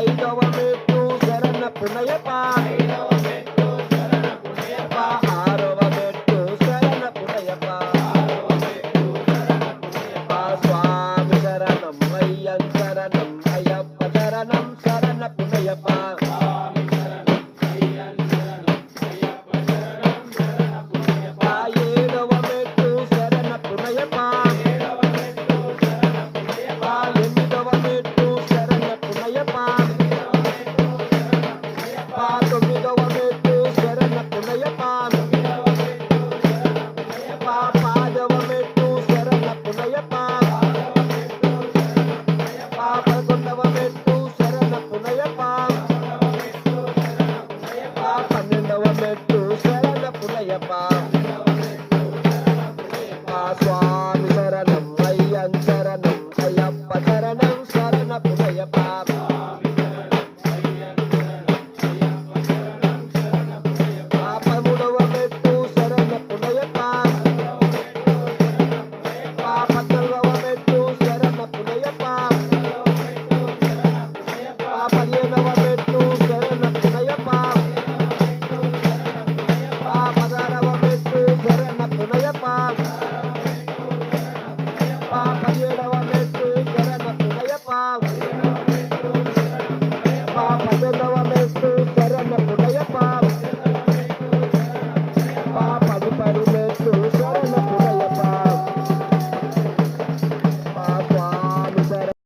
ఐదవ మెట్టు శరణ పునయప ఆరవ మెట్టు శరణ పునయప స్వామి శరణం అయ్యం శరణం అయ్యప్ప శరణం శరణ పునయప ఏడవ మెట్టు శరణ పునయప ఎనిమిదవ మెట్టు శరణ పునయప తొమ్మిదవ మెట్టు శరణ పునయప పదవ మెట్టు శరణ పునయప 11వ మెట్టు శరణ పునయప 12వ మెట్టు శరణ పునయప స్వామి శరణం అయ్యం శరణం అయ్యప్ప